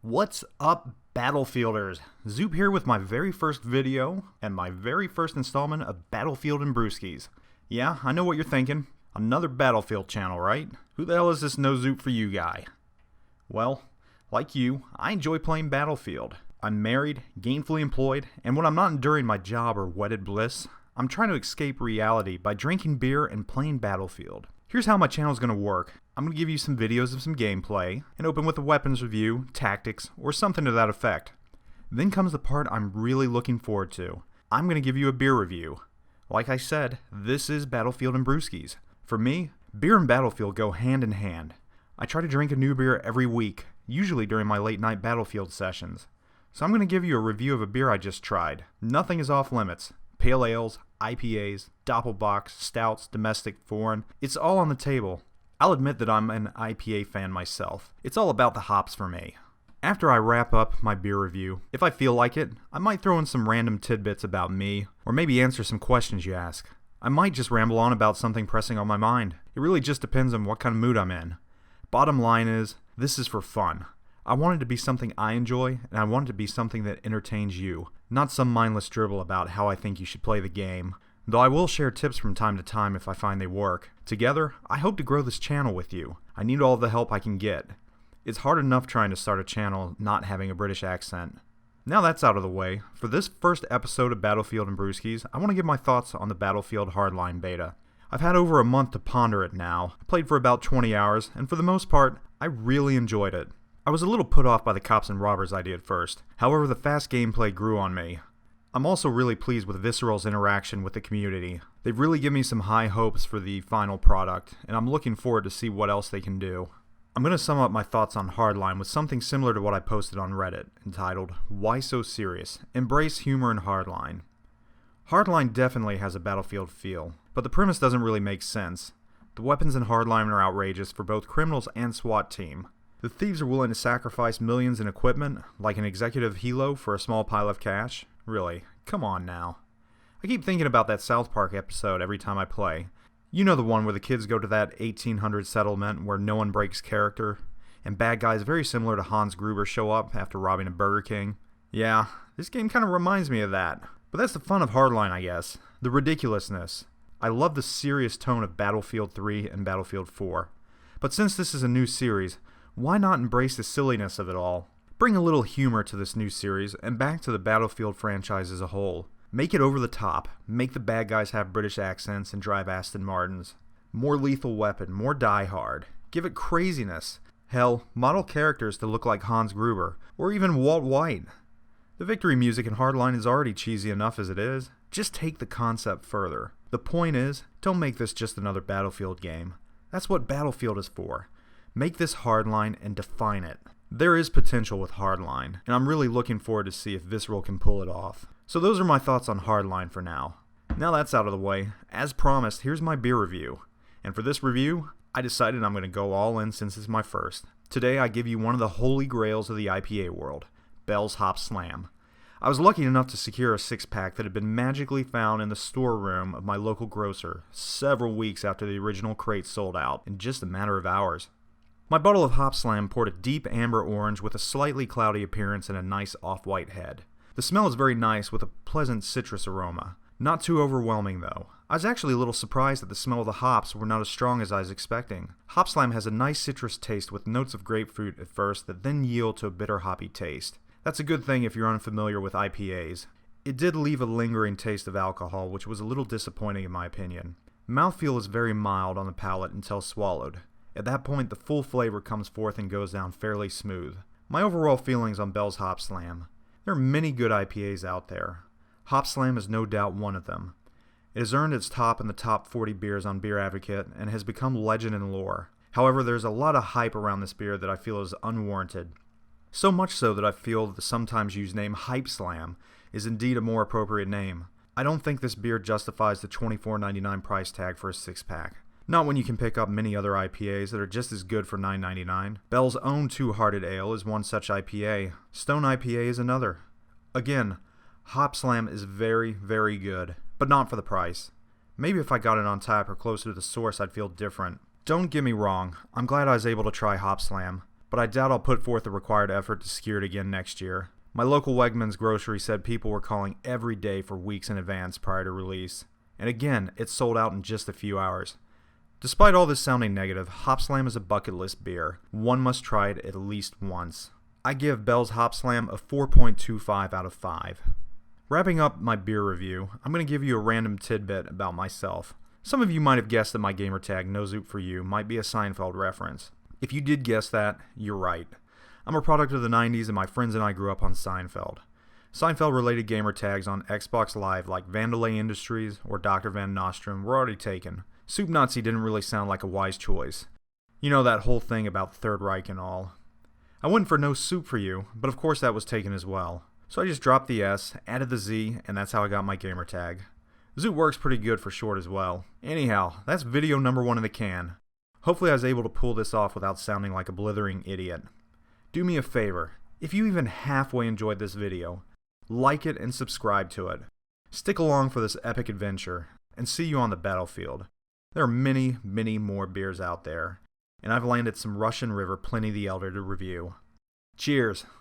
What's up, Battlefielders? Zoop here with my very first video and my very first installment of Battlefield and Brewskies. Yeah, I know what you're thinking. Another Battlefield channel, right? Who the hell is this Nozoupforyou guy? Well, like you, I enjoy playing Battlefield. I'm married, gainfully employed, and when I'm not enduring my job or wedded bliss, I'm trying to escape reality by drinking beer and playing Battlefield. Here's how my channel is going to work. I'm going to give you some videos of some gameplay, and open with a weapons review, tactics, or something to that effect. Then comes the part I'm really looking forward to. I'm going to give you a beer review. Like I said, this is Battlefield and Brewskies. For me, beer and Battlefield go hand in hand. I try to drink a new beer every week, usually during my late night Battlefield sessions. So I'm going to give you a review of a beer I just tried. Nothing is off limits. Pale ales, IPAs, Doppelbocks, stouts, domestic, foreign, it's all on the table. I'll admit that I'm an IPA fan myself. It's all about the hops for me. After I wrap up my beer review, if I feel like it, I might throw in some random tidbits about me, or maybe answer some questions you ask. I might just ramble on about something pressing on my mind. It really just depends on what kind of mood I'm in. Bottom line is, this is for fun. I want it to be something I enjoy, and I want it to be something that entertains you, not some mindless dribble about how I think you should play the game. Though I will share tips from time to time if I find they work. Together, I hope to grow this channel with you. I need all the help I can get. It's hard enough trying to start a channel not having a British accent. Now that's out of the way, for this first episode of Battlefield and Brewskies, I want to give my thoughts on the Battlefield Hardline beta. I've had over a month to ponder it now. I played for about 20 hours, and for the most part, I really enjoyed it. I was a little put off by the cops and robbers idea at first. However, the fast gameplay grew on me. I'm also really pleased with Visceral's interaction with the community. They've really given me some high hopes for the final product, and I'm looking forward to see what else they can do. I'm going to sum up my thoughts on Hardline with something similar to what I posted on Reddit, entitled, Why So Serious? Embrace Humor in Hardline. Hardline definitely has a Battlefield feel, but the premise doesn't really make sense. The weapons in Hardline are outrageous for both criminals and SWAT team. The thieves are willing to sacrifice millions in equipment, like an executive helo for a small pile of cash. Really, come on now. I keep thinking about that South Park episode every time I play. You know the one where the kids go to that 1800 settlement where no one breaks character, and bad guys very similar to Hans Gruber show up after robbing a Burger King. Yeah, this game kind of reminds me of that. But that's the fun of Hardline, I guess. The ridiculousness. I love the serious tone of Battlefield 3 and Battlefield 4. But since this is a new series, why not embrace the silliness of it all? Bring a little humor to this new series, and back to the Battlefield franchise as a whole. Make it over the top. Make the bad guys have British accents and drive Aston Martins. More Lethal Weapon, more Die Hard. Give it craziness. Hell, model characters to look like Hans Gruber, or even Walt White. The victory music in Hardline is already cheesy enough as it is. Just take the concept further. The point is, don't make this just another Battlefield game. That's what Battlefield is for. Make this Hardline and define it. There is potential with Hardline, and I'm really looking forward to see if Visceral can pull it off. So those are my thoughts on Hardline for now. Now that's out of the way, as promised, here's my beer review. And for this review, I decided I'm going to go all in since it's my first. Today I give you one of the holy grails of the IPA world, Bell's Hop Slam. I was lucky enough to secure a 6-pack that had been magically found in the storeroom of my local grocer several weeks after the original crate sold out in just a matter of hours. My bottle of Hop Slam poured a deep amber orange with a slightly cloudy appearance and a nice off-white head. The smell is very nice with a pleasant citrus aroma. Not too overwhelming though. I was actually a little surprised that the smell of the hops were not as strong as I was expecting. Hop Slam has a nice citrus taste with notes of grapefruit at first that then yield to a bitter hoppy taste. That's a good thing if you're unfamiliar with IPAs. It did leave a lingering taste of alcohol, which was a little disappointing in my opinion. Mouthfeel is very mild on the palate until swallowed. At that point, the full flavor comes forth and goes down fairly smooth. My overall feelings on Bell's Hop Slam. There are many good IPAs out there. Hop Slam is no doubt one of them. It has earned its top in the top 40 beers on Beer Advocate and has become legend in lore. However, there's a lot of hype around this beer that I feel is unwarranted. So much so that I feel the sometimes used name Hype Slam is indeed a more appropriate name. I don't think this beer justifies the $24.99 price tag for a 6-pack. Not when you can pick up many other IPAs that are just as good for $9.99. Bell's own Two-Hearted Ale is one such IPA. Stone IPA is another. Again, Hop Slam is very, very good, but not for the price. Maybe if I got it on tap or closer to the source I'd feel different. Don't get me wrong, I'm glad I was able to try Hop Slam. but I doubt I'll put forth the required effort to secure it again next year. My local Wegmans grocery said people were calling every day for weeks in advance prior to release. And again, it sold out in just a few hours. Despite all this sounding negative, Hop Slam is a bucket list beer. One must try it at least once. I give Bell's Hop Slam a 4.25 out of 5. Wrapping up my beer review, I'm going to give you a random tidbit about myself. Some of you might have guessed that my gamertag Nozoupforyou might be a Seinfeld reference. If you did guess that, you're right. I'm a product of the 90s and my friends and I grew up on Seinfeld. Seinfeld-related gamertags on Xbox Live like Vandelay Industries or Dr. Van Nostrum were already taken. Soup Nazi didn't really sound like a wise choice. You know that whole thing about Third Reich and all. I went for Nozoupforyou, but of course that was taken as well. So I just dropped the S, added the Z, and that's how I got my gamertag. Zoot works pretty good for short as well. Anyhow, that's video number 1 in the can. Hopefully I was able to pull this off without sounding like a blithering idiot. Do me a favor, if you even halfway enjoyed this video, like it and subscribe to it. Stick along for this epic adventure, and see you on the battlefield. There are many, many more beers out there, and I've landed some Russian River Pliny the Elder to review. Cheers!